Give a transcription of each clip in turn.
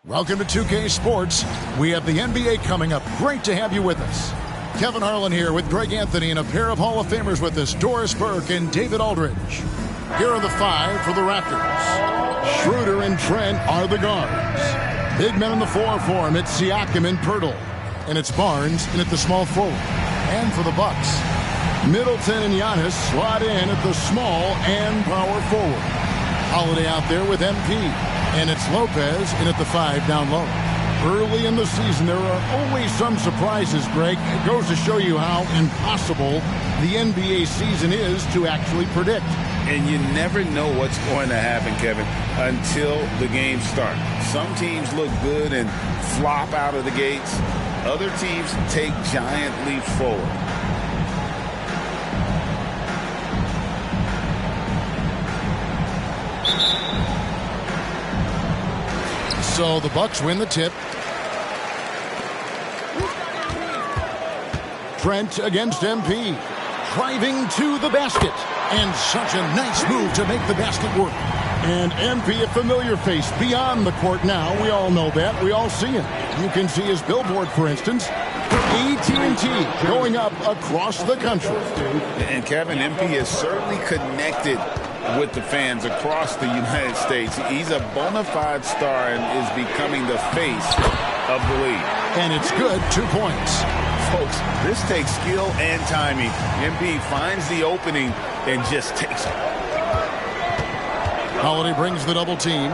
Welcome to 2K Sports. We have the NBA coming up. Great to have you with us. Kevin Harlan here with Greg Anthony and a pair of Hall of Famers with us, Doris Burke and David Aldridge. Here are the five for the Raptors. Schroeder and Trent are the guards. Big men in the 4 for him. It's Siakam and Pirtle. And it's Barnes in at the small forward. And for the Bucks, Middleton and Giannis slot in at the small and power forward. Holiday out there with MP. And it's Lopez in at the 5 down low. Early in the season, there are always some surprises, Greg. It goes to show you how impossible the NBA season is to actually predict. And you never know what's going to happen, Kevin, until the games start. Some teams look good and flop out of the gates. Other teams take giant leaps forward. So the Bucks win the tip. Trent against MP. Driving to the basket. And such a nice move to make the basket work. And MP, a familiar face beyond the court now. We all know that. We all see him. You can see his billboard, for instance, for AT&T going up across the country. And Kevin, MP is certainly connected with the fans across the United States. He's a bona fide star and is becoming the face of the league. And it's good, 2 points. Folks, this takes skill and timing. MP finds the opening and just takes it. Holiday brings the double team.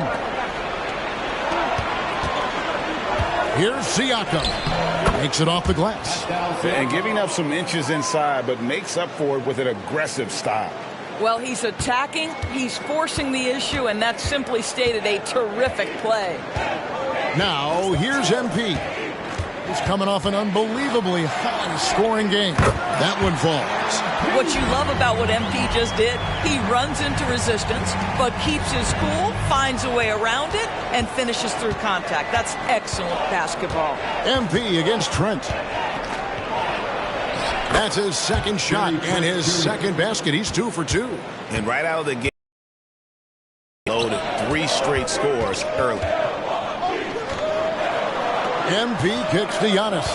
Here's Siakam. Makes it off the glass. And giving up some inches inside, but makes up for it with an aggressive style. Well, he's attacking, he's forcing the issue, and that's simply stated a terrific play. Now, here's MP. He's coming off an unbelievably high-scoring game. That one falls. What you love about what MP just did, he runs into resistance, but keeps his cool, finds a way around it, and finishes through contact. That's excellent basketball. MP against Trent. That's his second shot and his second basket. He's 2 for 2. And right out of the gate, loaded 3 straight scores early. MP kicks to Giannis.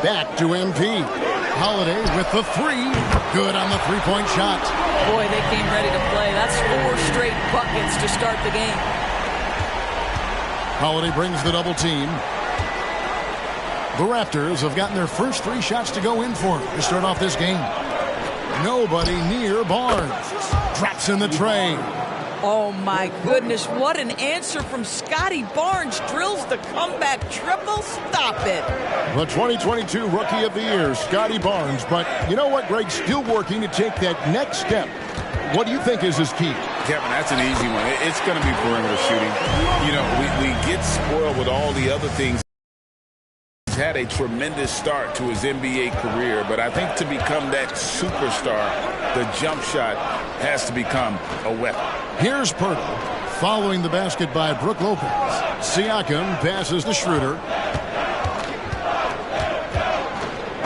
Back to MP. Holiday with the 3. Good on the 3-point shot. Boy, they came ready to play. That's 4 straight buckets to start the game. Holiday brings the double team. The Raptors have gotten their first 3 shots to go in for him to start off this game. Nobody near Barnes. Drops in the tray. Oh, my goodness. What an answer from Scotty Barnes. Drills the comeback triple. Stop it. The 2022 Rookie of the Year, Scotty Barnes. But you know what, Greg? Still working to take that next step. What do you think is his key? Kevin, that's an easy one. It's going to be perimeter shooting. You know, we get spoiled with all the other things. He's had a tremendous start to his NBA career, but I think to become that superstar, the jump shot has to become a weapon. Here's Pirtle, following the basket by Brook Lopez. Siakam passes to Schroeder.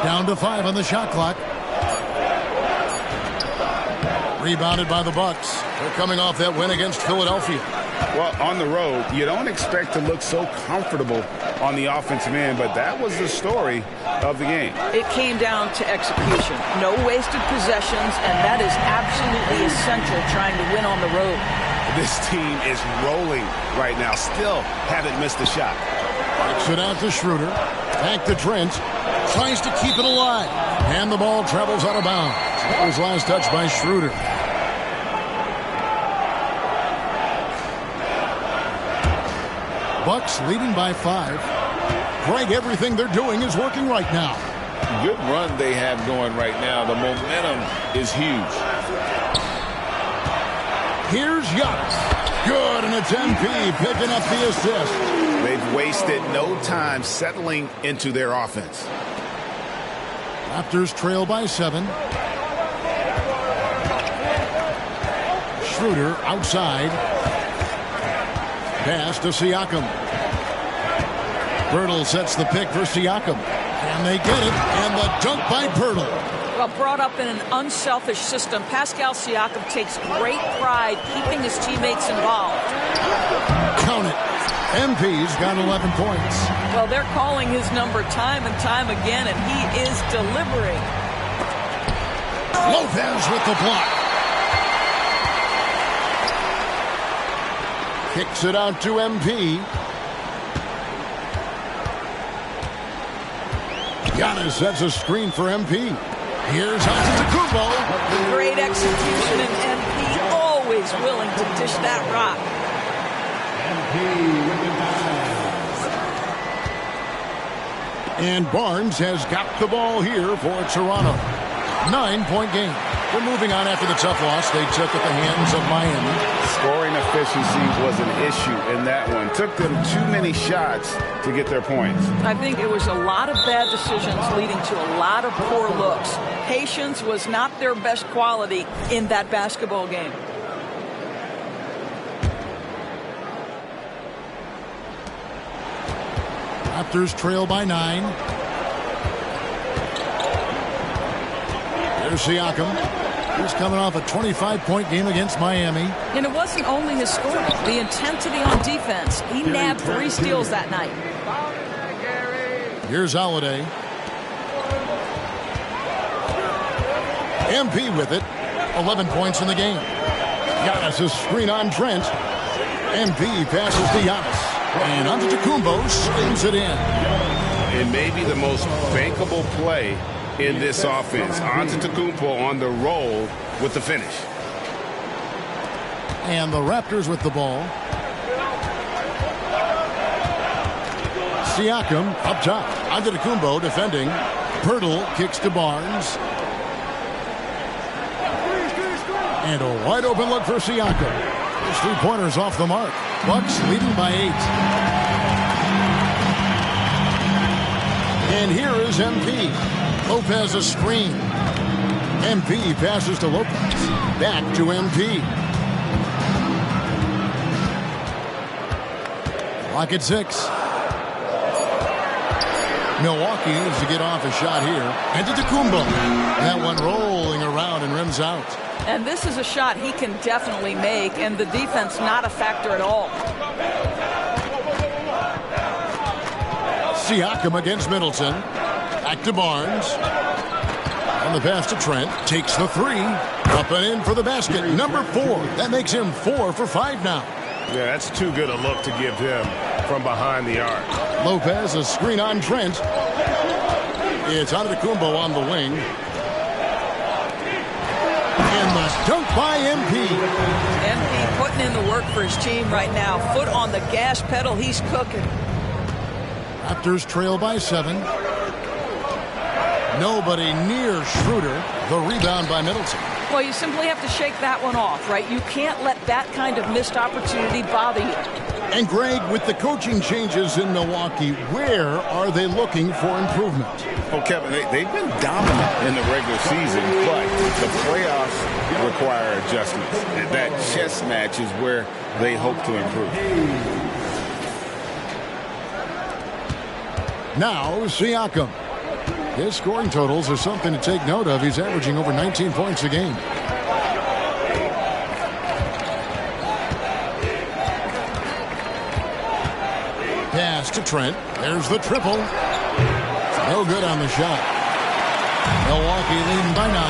Down to 5 on the shot clock. Rebounded by the Bucks. They're coming off that win against Philadelphia. Well, on the road, you don't expect to look so comfortable on the offensive end, but that was the story of the game. It came down to execution. No wasted possessions, and that is absolutely essential trying to win on the road. This team is rolling right now. Still haven't missed a shot. Kicks it out to Schroeder. Back to Trent. Tries to keep it alive. And the ball travels out of bounds. That was last touch by Schroeder. Bucks leading by 5. Greg, everything they're doing is working right now. Good run they have going right now. The momentum is huge. Here's Giannis. Good, and it's MP picking up the assist. They've wasted no time settling into their offense. Raptors trail by 7. Schroeder outside. Pass to Siakam. Pirtle sets the pick for Siakam. And they get it, and the dunk by Pirtle. Well, brought up in an unselfish system, Pascal Siakam takes great pride keeping his teammates involved. Count it. MP's got 11 points. Well, they're calling his number time and time again, and he is delivering. Lopez with the block. Kicks it out to MP. Giannis sets a screen for MP. Here's Antetokounmpo. Great execution, and MP always willing to dish that rock. And Barnes has got the ball here for Toronto. 9-point game. They're moving on after the tough loss they took at the hands of Miami. Scoring efficiency was an issue in that one. Took them too many shots to get their points. I think it was a lot of bad decisions leading to a lot of poor looks. Patience was not their best quality in that basketball game. Raptors trail by 9. There's Siakam. He's coming off a 25-point game against Miami. And it wasn't only his scoring, the intensity on defense. He nabbed 3 steals that night. Here's Holiday. MP with it. 11 points in the game. Giannis a screen on Trent. MP passes to Giannis. And Antetokounmpo slings it in. It may be the most bankable play in this offense. Antetokounmpo on the roll with the finish. And the Raptors with the ball. Siakam up top. Antetokounmpo defending. Pirtle kicks to Barnes. And a wide open look for Siakam. His 3-pointers off the mark. Bucks leading by 8. And here is MP. Lopez a screen. MP passes to Lopez. Back to MP. Clock at 6. Milwaukee needs to get off a shot here. Antetokounmpo. That one rolling around and rims out. And this is a shot he can definitely make, and the defense not a factor at all. Siakam against Middleton. Back to Barnes. And the pass to Trent. Takes the 3. Up and in for the basket. Number 4. That makes him 4 for 5 now. Yeah, that's too good a look to give him from behind the arc. Lopez, a screen on Trent. It's Antetokounmpo on the wing. And the dunk by MP. MP putting in the work for his team right now. Foot on the gas pedal. He's cooking. Raptors trail by 7. Nobody near Schroeder. The rebound by Middleton. Well, you simply have to shake that one off, right? You can't let that kind of missed opportunity bother you. And Greg, with the coaching changes in Milwaukee, where are they looking for improvement? Well, Kevin, they've been dominant in the regular season, but the playoffs require adjustments. And that chess match is where they hope to improve. Now, Siakam. His scoring totals are something to take note of. He's averaging over 19 points a game. Pass to Trent. There's the triple. No good on the shot. Milwaukee leading by 9.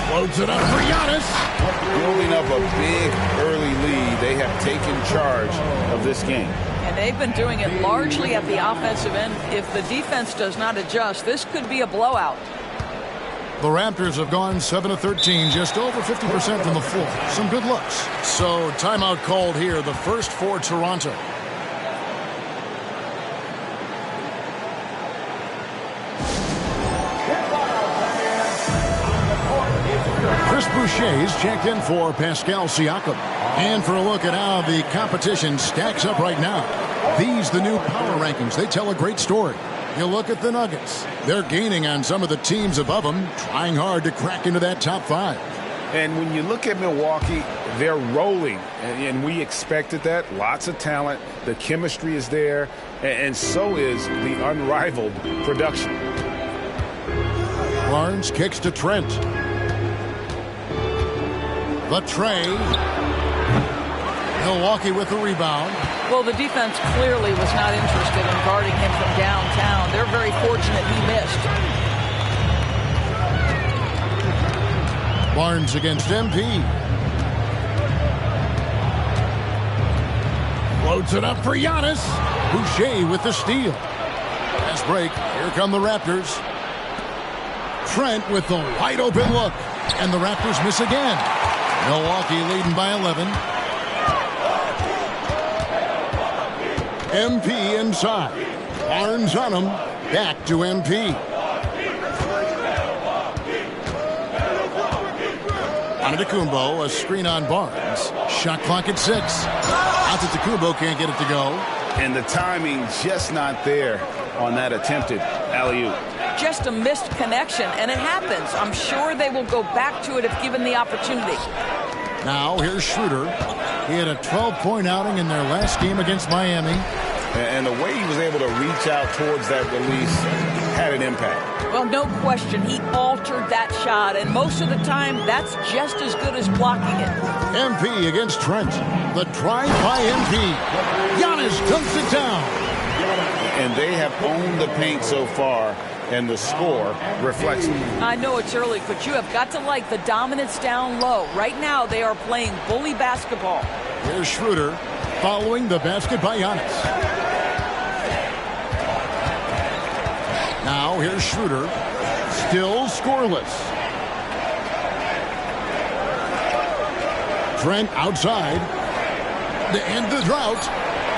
Floats it up for Giannis. Building up a big early lead. They have taken charge of this game. And they've been doing it largely at the offensive end. If the defense does not adjust, this could be a blowout. The Raptors have gone 7 of 13, just over 50% from the floor. Some good looks. So timeout called here, the first for Toronto. Chris Boucher is checked in for Pascal Siakam. And for a look at how the competition stacks up right now. These, the new power rankings, they tell a great story. You look at the Nuggets. They're gaining on some of the teams above them, trying hard to crack into that top 5. And when you look at Milwaukee, they're rolling, and we expected that. Lots of talent. The chemistry is there, and so is the unrivaled production. Barnes kicks to Trent. The tray. Milwaukee with the rebound. Well, the defense clearly was not interested in guarding him from downtown. They're very fortunate he missed. Barnes against MP. Floats it up for Giannis. Boucher with the steal. Fast break. Here come the Raptors. Trent with the wide open look. And the Raptors miss again. Milwaukee leading by 11. MP inside. Barnes on him. Back to MP. Antetokounmpo, a screen on Barnes. Shot clock at 6. Antetokounmpo can't get it to go. And the timing just not there on that attempted alley-oop. Just a missed connection, and it happens. I'm sure they will go back to it if given the opportunity. Now here's Schroeder. He had a 12-point outing in their last game against Miami. And the way he was able to reach out towards that release had an impact. Well, no question. He altered that shot, and most of the time, that's just as good as blocking it. MP against Trent. The drive by MP. Giannis dumps it down. And they have owned the paint so far, and the score reflects it. I know it's early, but you have got to like the dominance down low. Right now, they are playing bully basketball. Here's Schroeder following the basket by Giannis. Now here's Schroeder, still scoreless. Trent outside. To end the drought.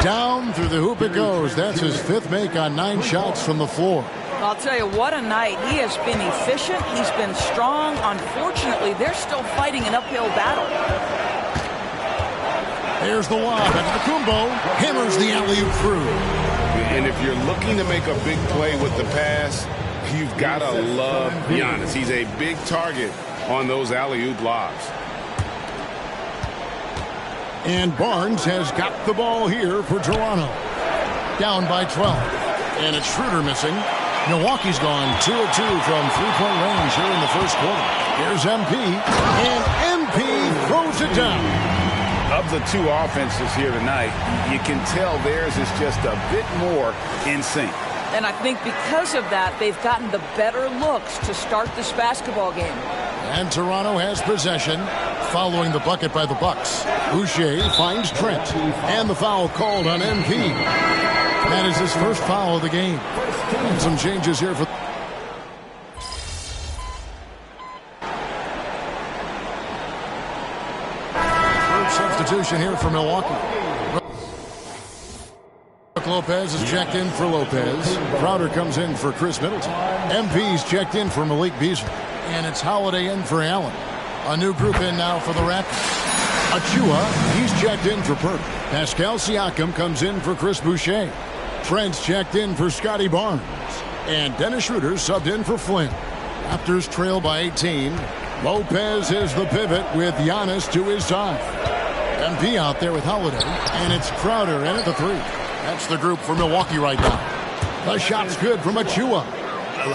Down through the hoop it goes. That's his 5th make on 9 shots from the floor. I'll tell you, what a night. He has been efficient. He's been strong. Unfortunately, they're still fighting an uphill battle. There's the lob. Antetokounmpo hammers the alley-oop through. And if you're looking to make a big play with the pass, you've got to love Giannis. He's a big target on those alley-oop lobs. And Barnes has got the ball here for Toronto. Down by 12. And it's Schroeder missing. Milwaukee's gone 2 of 2 from 3-point range here in the first quarter. Here's MP. And MP throws it down. Of the 2 offenses here tonight, you can tell theirs is just a bit more in sync. And I think because of that, they've gotten the better looks to start this basketball game. And Toronto has possession following the bucket by the Bucks. Boucher finds Trent. And the foul called on MP. That is his first foul of the game. And some changes here for... Substitution here for Milwaukee. Lopez is checked in for Lopez. Crowder comes in for Chris Middleton. MP's checked in for Malik Beasley. And it's Holiday in for Allen. A new group in now for the Raptors. Achua, he's checked in for Perk. Pascal Siakam comes in for Chris Boucher. Trent's checked in for Scotty Barnes. And Dennis Schroeder subbed in for Flynn. Raptors trail by 18. Lopez is the pivot with Giannis to his side. MP out there with Holiday. And it's Crowder in at the 3. That's the group for Milwaukee right now. The shot's good from Achua.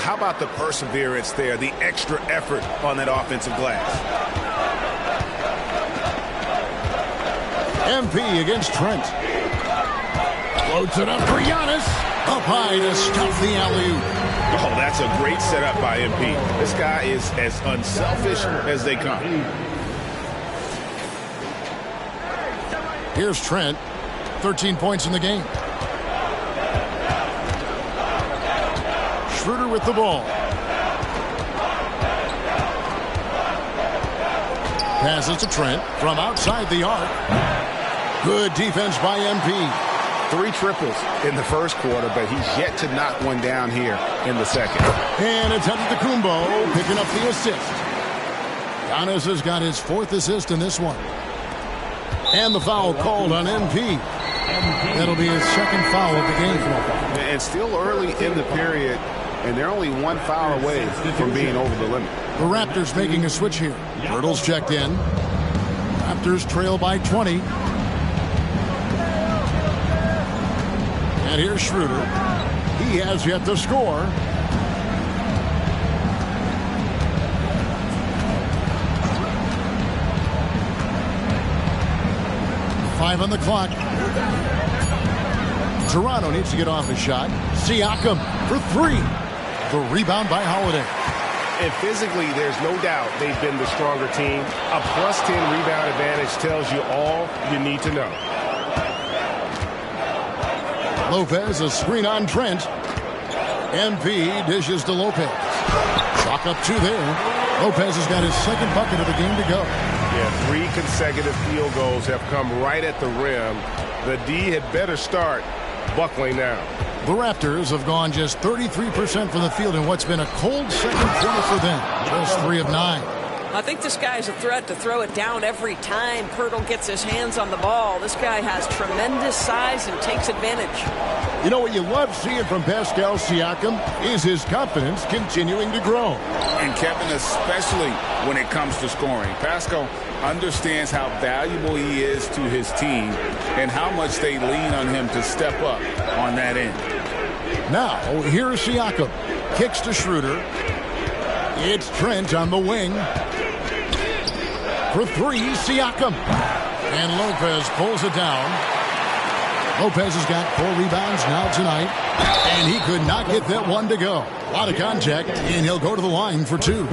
How about the perseverance there, the extra effort on that offensive glass? MP against Trent. Floats it up for Giannis. Up high to stop the alley-oop. Oh, that's a great setup by MP. This guy is as unselfish as they come. Here's Trent. 13 points in the game. Schroeder with the ball. Passes to Trent from outside the arc. Good defense by MP. 3 triples in the first quarter, but he's yet to knock one down here in the second. And it's Antetokounmpo picking up the assist. Giannis has got his 4th assist in this one. And the foul called on MP. That'll be his 2nd foul of the game. And still early in the period, and they're only 1 foul away from being over the limit. The Raptors making a switch here. Hurdle's checked in. Raptors trail by 20. And here's Schroeder. He has yet to score. Five on the clock. Toronto needs to get off a shot. Siakam for 3. The rebound by Holiday. And physically, there's no doubt they've been the stronger team. A +10 rebound advantage tells you all you need to know. Lopez, a screen on Trent. MP dishes to Lopez. Chalk up 2 there. Lopez has got his 2nd bucket of the game to go. Yeah, 3 consecutive field goals have come right at the rim. The D had better start buckling now. The Raptors have gone just 33% from the field in what's been a cold second quarter for them. Just 3 of 9. I think this guy's a threat to throw it down every time Pirtle gets his hands on the ball. This guy has tremendous size and takes advantage. You know what you love seeing from Pascal Siakam is his confidence continuing to grow. And Kevin, especially when it comes to scoring. Pascal understands how valuable he is to his team and how much they lean on him to step up on that end. Now, here's Siakam. Kicks to Schroeder. It's Trent on the wing. For 3, Siakam. And Lopez pulls it down. Lopez has got 4 rebounds now tonight. And he could not get that one to go. A lot of contact, and he'll go to the line for 2.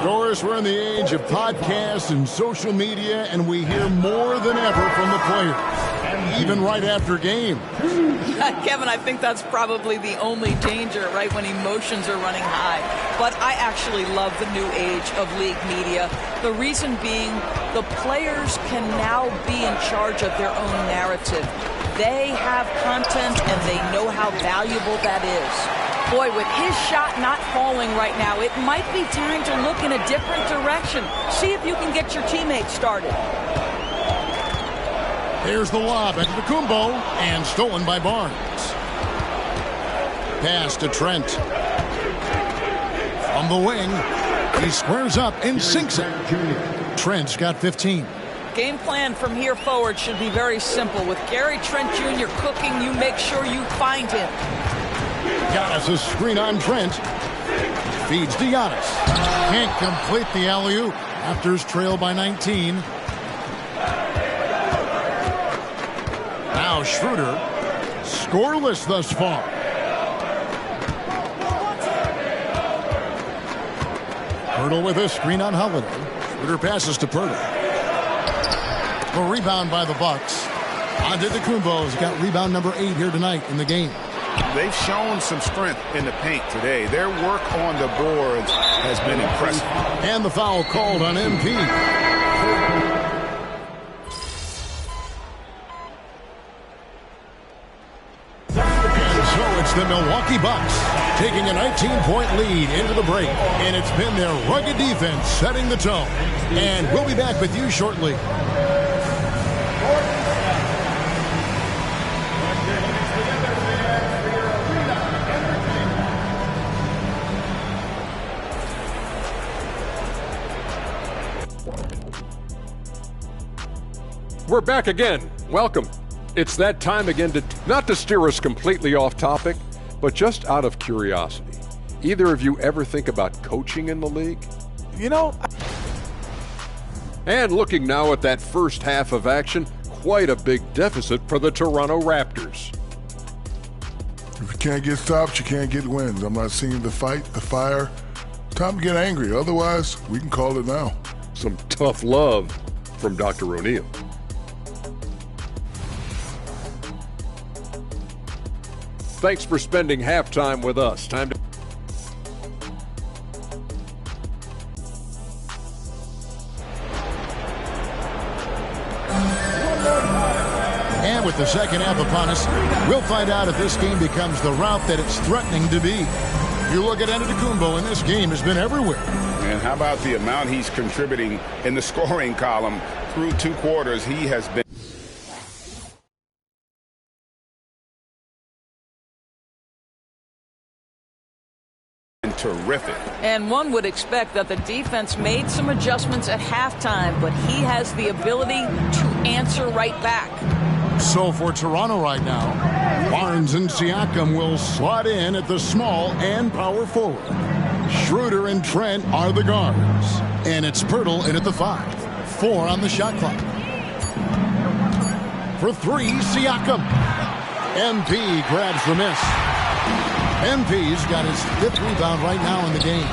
Doris, we're in the age of podcasts and social media, and we hear more than ever from the players, even right after game. Kevin, I think that's probably the only danger, right, when emotions are running high. But I actually love the new age of league media. The reason being, the players can now be in charge of their own narrative. They have content, and they know how valuable that is. Boy, with his shot not falling right now, it might be time to look in a different direction. See if you can get your teammates started. Here's the lob into the Kumbo, and stolen by Barnes. Pass to Trent. From the wing, he squares up and sinks it. Trent's got 15. Game plan from here forward should be very simple. With Gary Trent Jr. cooking, you make sure you find him. Giannis a screen on Trent. Feeds to Giannis. Can't complete the alley-oop. Raptors trail by 19. Now Schroeder. Scoreless thus far. Pirtle with a screen on Holiday. Schroeder passes to Pirtle. A rebound by the Bucks. Antetokounmpo has got rebound number 8 here tonight in the game. They've shown some strength in the paint today. Their work on the boards has been impressive. And the foul called on MP. And so it's the Milwaukee Bucks taking a 19-point lead into the break. And it's been their rugged defense setting the tone. And we'll be back with you shortly. We're back again. Welcome. It's that time again to not to steer us completely off topic, but just out of curiosity. Either of you ever think about coaching in the league? You know, And looking now at that first half of action, quite a big deficit for the Toronto Raptors. if you can't get stops, you can't get wins. I'm not seeing the fight, the fire. Time to get angry. Otherwise, we can call it now. Some tough love from Dr. O'Neill. Thanks for spending halftime with us. Time to And with the second half upon us, we'll find out if this game becomes the route that it's threatening to be. You look at Antetokounmpo, and this game has been everywhere. And how about the amount he's contributing in the scoring column through 2 quarters? He has been terrific. And one would expect that the defense made some adjustments at halftime, but he has the ability to answer right back. So for Toronto right now, Barnes and Siakam will slot in at the small and power forward. Schroeder and Trent are the guards. And it's Pirtle in at the 5. 4 on the shot clock. For 3, Siakam. MP grabs the miss. MP's got his 5th rebound right now in the game.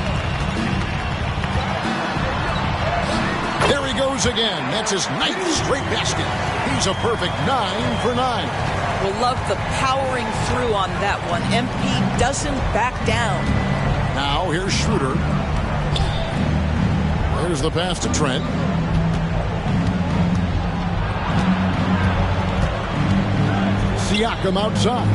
There he goes again. That's his 9th straight basket. He's a perfect 9 for 9. We'll love the powering through on that one. MP doesn't back down. Now here's Schroeder. There's the pass to Trent. Siakam outside.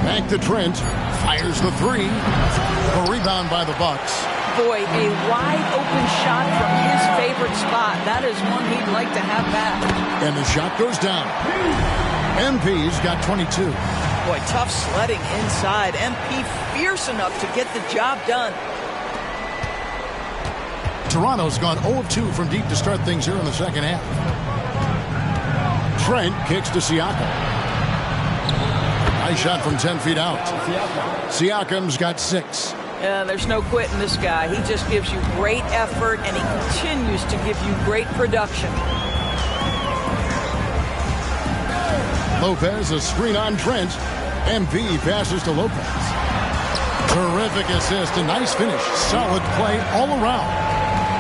Back to Trent. Fires the 3. A rebound by the Bucks. Boy, a wide open shot from his favorite spot. That is one he'd like to have back. And the shot goes down. MP's got 22. Boy, tough sledding inside. MP fierce enough to get the job done. Toronto's gone 0 of 2 from deep to start things here in the second half. Trent kicks to Siakam. Nice shot from 10 feet out. Siakam's got 6. Yeah, there's no quitting this guy. He just gives you great effort, and he continues to give you great production. Lopez, a screen on Trent. MP passes to Lopez. Terrific assist, a nice finish. Solid play all around.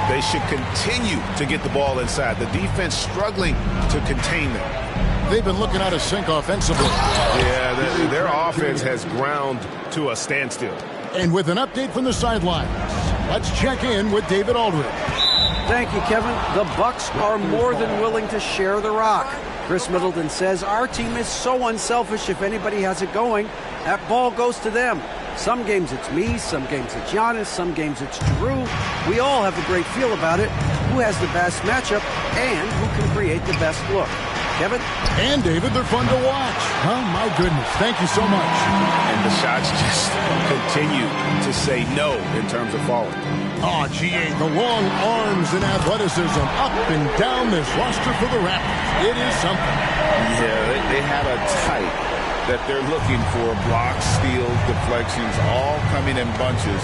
They should continue to get the ball inside. The defense struggling to contain them. They've been looking out of sync offensively. Yeah, their offense has ground to a standstill. And with an update from the sidelines, let's check in with David Aldridge. Thank you, Kevin. The Bucks are more than willing to share the rock. Chris Middleton says, our team is so unselfish. If anybody has it going, that ball goes to them. Some games it's me, some games it's Giannis, some games it's Drew. We all have a great feel about it. Who has the best matchup and who can create the best look. Kevin? And David, they're fun to watch. Oh, my goodness. Thank you so much. And the shots just continue to say no in terms of falling. Oh, GA, the long arms and athleticism up and down this roster for the Raptors. It is something. Yeah, they have a type that they're looking for. Blocks, steals, deflections, all coming in bunches.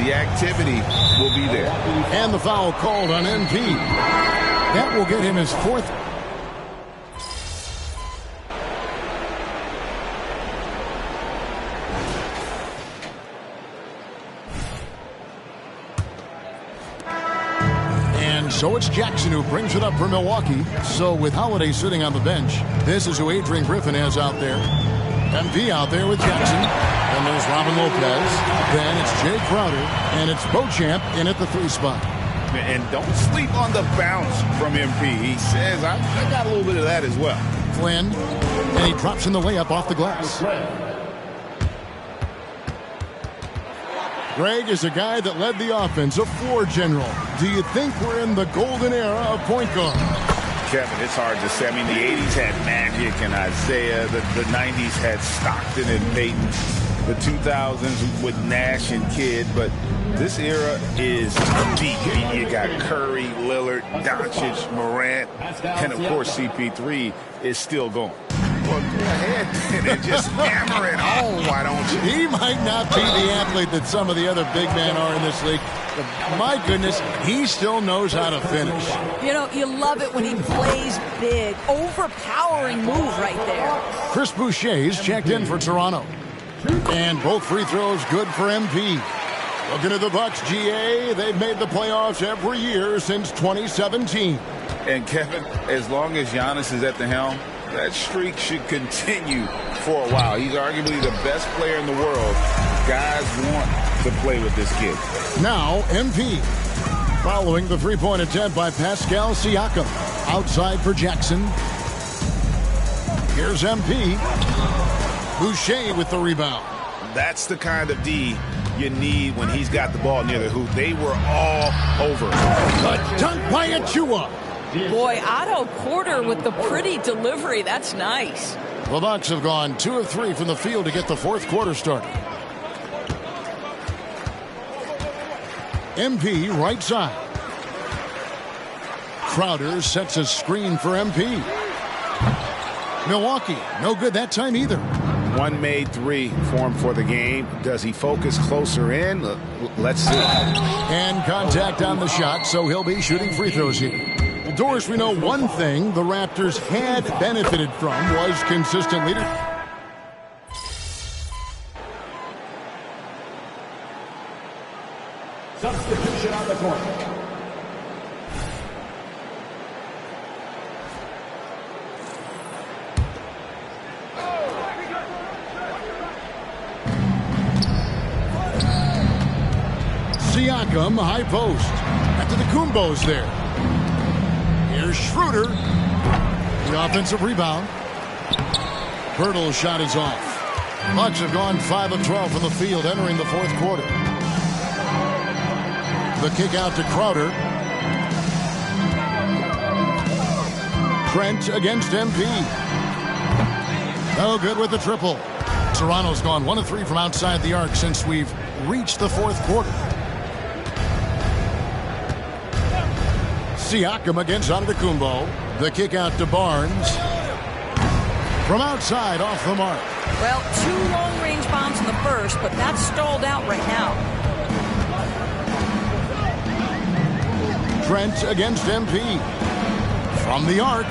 The activity will be there. And the foul called on MP. That will get him his 4th. So it's Jackson who brings it up for Milwaukee. So with Holiday sitting on the bench, this is who Adrian Griffin has out there. MP out there with Jackson. Then there's Robin Lopez. Then it's Jay Crowder. And it's Beauchamp in at the 3 spot. And don't sleep on the bounce from MP. He says, I got a little bit of that as well. Flynn. And he drops in the layup off the glass. Greg is a guy that led the offense, a floor general. Do you think we're in the golden era of point guard? Kevin, it's hard to say. I mean, the 80s had Magic and Isaiah. The 90s had Stockton and Peyton. The 2000s with Nash and Kidd. But this era is deep. You got Curry, Lillard, Doncic, Morant, and, of course, CP3 is still going. Well, go ahead and just hammer it home, why don't you? He might not be the athlete that some of the other big men are in this league, but my goodness, he still knows how to finish. You know, you love it when he plays big. Overpowering move right there. Chris Boucher's checked in for Toronto. And both free throws good for MP. Looking at the Bucks, GA, they've made the playoffs every year since 2017. And Kevin, as long as Giannis is at the helm, that streak should continue for a while. He's arguably the best player in the world. Guys want to play with this kid. Now, MP. Following the three-point attempt by Pascal Siakam. Outside for Jackson. Here's MP. Boucher with the rebound. That's the kind of D you need when he's got the ball near the hoop. They were all over. The dunk by Achua. Boy, Otto Porter with the pretty delivery. That's nice. The Bucks have gone 2 of 3 from the field to get the fourth quarter started. MP right side. Crowder sets a screen for MP. Milwaukee, no good that time either. One made three for him for the game. Does he focus closer in? Let's see. And contact on the shot, so he'll be shooting free throws here. Well, Doris, we know one thing the Raptors had benefited from was consistent leadership. Substitution on the court. Siakam, high post. After the Kumbos there. Here's Schroeder. The offensive rebound. Birtle's shot is off. Bucks have gone 5 of 12 from the field entering the fourth quarter. The kick out to Crowder. Trent against MP. No good with the triple. Toronto's gone 1 of 3 from outside the arc since we've reached the fourth quarter. Siakam against Antetokounmpo. The kick out to Barnes. From outside, off the mark. Well, 2 long-range bombs in the first, but that's stalled out right now. Trent against MP. From the arc.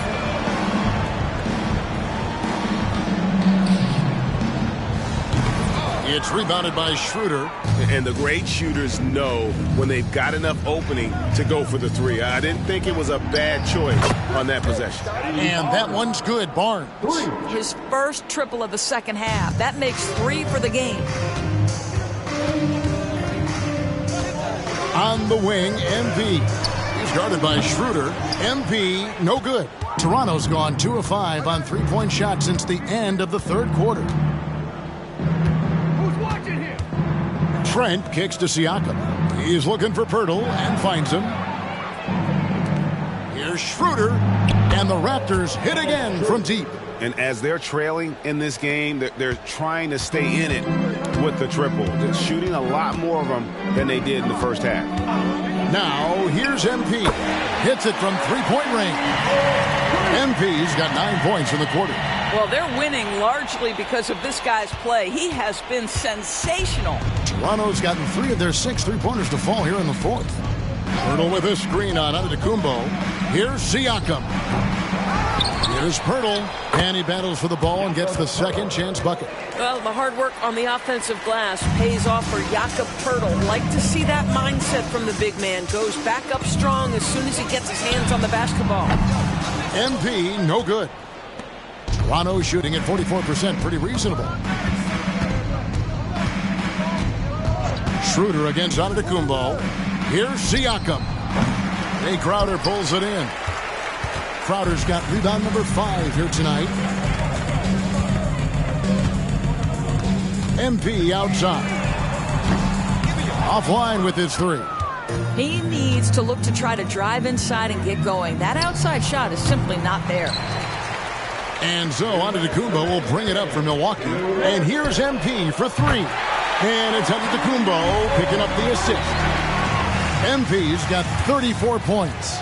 It's rebounded by Schroeder. And the great shooters know when they've got enough opening to go for the three. I didn't think it was a bad choice on that possession. And that one's good. Barnes. His first triple of the second half. That makes 3 for the game. On the wing, MP. He's guarded by Schroeder. MP, no good. Toronto's gone 2 of 5 on three-point shots since the end of the third quarter. Trent kicks to Siakam. He's looking for Pirtle and finds him. Here's Schroeder, and the Raptors hit again from deep. And as they're trailing in this game, they're trying to stay in it with the triple. They're shooting a lot more of them than they did in the first half. Now, here's MP. Hits it from three-point range. MP's got 9 points in the quarter. Well, they're winning largely because of this guy's play. He has been sensational. Toronto's gotten 3 of their 6 three-pointers to fall here in the fourth. Pirtle with a screen on Antetokounmpo. Here's Siakam. Here's Pirtle, and he battles for the ball and gets the second chance bucket. Well, the hard work on the offensive glass pays off for Jakob Pirtle. Like to see that mindset from the big man. Goes back up strong as soon as he gets his hands on the basketball. MP, no good. Toronto shooting at 44%, pretty reasonable. Schroeder against Antetokounmpo. Here's Siakam. Jay Crowder pulls it in. Crowder's got rebound number 5 here tonight. MP outside. Offline with his 3. He needs to look to try to drive inside and get going. That outside shot is simply not there. And so Antetokounmpo will bring it up for Milwaukee. And here's MP for 3. And it's Antetokounmpo picking up the assist. MP's got 34 points.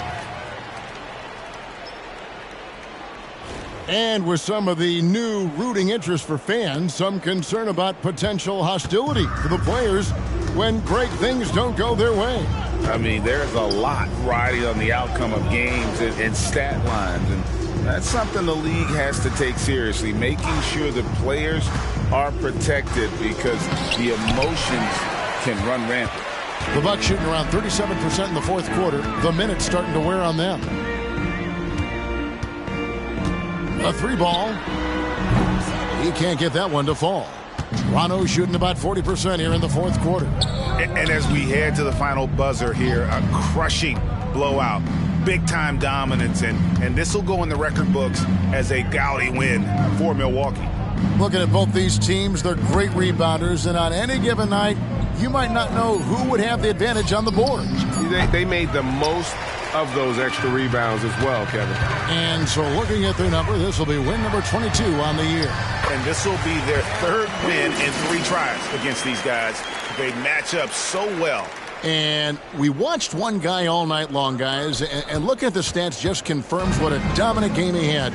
And with some of the new rooting interest for fans, some concern about potential hostility for the players when great things don't go their way. I mean, there's a lot riding on the outcome of games and stat lines, and that's something the league has to take seriously, making sure the players are protected because the emotions can run rampant. The Bucks shooting around 37% in the fourth quarter. The minutes starting to wear on them. A 3-ball. He can't get that one to fall. Toronto shooting about 40% here in the fourth quarter. And as we head to the final buzzer here, a crushing blowout. Big-time dominance, and this will go in the record books as a gaudy win for Milwaukee. Looking at both these teams, they're great rebounders, and on any given night, you might not know who would have the advantage on the board. They made the most of those extra rebounds as well, Kevin. And so looking at their number, this will be win number 22 on the year. And this will be their third win in 3 tries against these guys. They match up so well. And we watched one guy all night long, guys, and looking at the stats just confirms what a dominant game he had.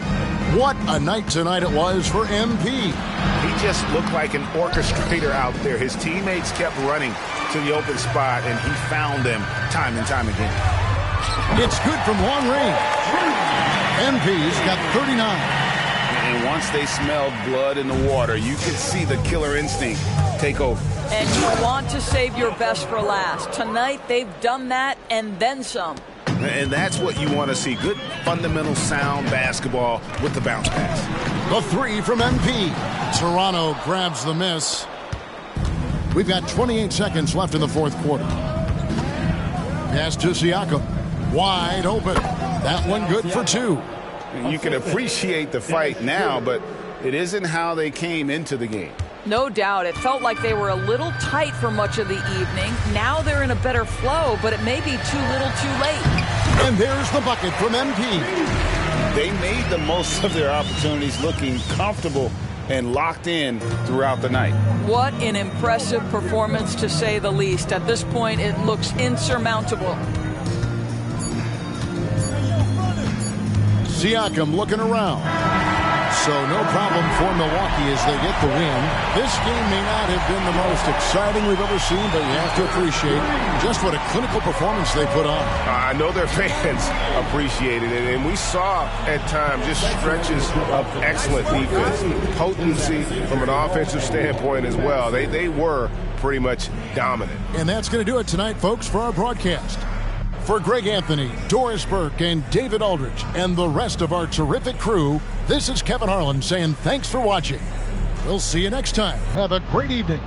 What a night tonight it was for MP. He just looked like an orchestrator out there. His teammates kept running to the open spot, and he found them time and time again. It's good from long range. MP's got 39. And once they smelled blood in the water, you could see the killer instinct take over. And you want to save your best for last. Tonight, they've done that and then some. And that's what you want to see. Good, fundamental, sound basketball with the bounce pass. The 3 from MP. Toronto grabs the miss. We've got 28 seconds left in the fourth quarter. Pass to Siakam. Wide open. That one good for 2. You can appreciate the fight now, but it isn't how they came into the game. No doubt. It felt like they were a little tight for much of the evening. Now they're in a better flow, but it may be too little too late. And there's the bucket from MP. They made the most of their opportunities, looking comfortable and locked in throughout the night. What an impressive performance, to say the least. At this point, it looks insurmountable. Siakam looking around. So no problem for Milwaukee as they get the win. This game may not have been the most exciting we've ever seen, but you have to appreciate just what a clinical performance they put on. I know their fans appreciated it, and we saw at times just stretches of excellent defense, potency from an offensive standpoint as well. They were pretty much dominant. And that's going to do it tonight, folks, for our broadcast. For Greg Anthony, Doris Burke, and David Aldridge, and the rest of our terrific crew, this is Kevin Harlan saying thanks for watching. We'll see you next time. Have a great evening.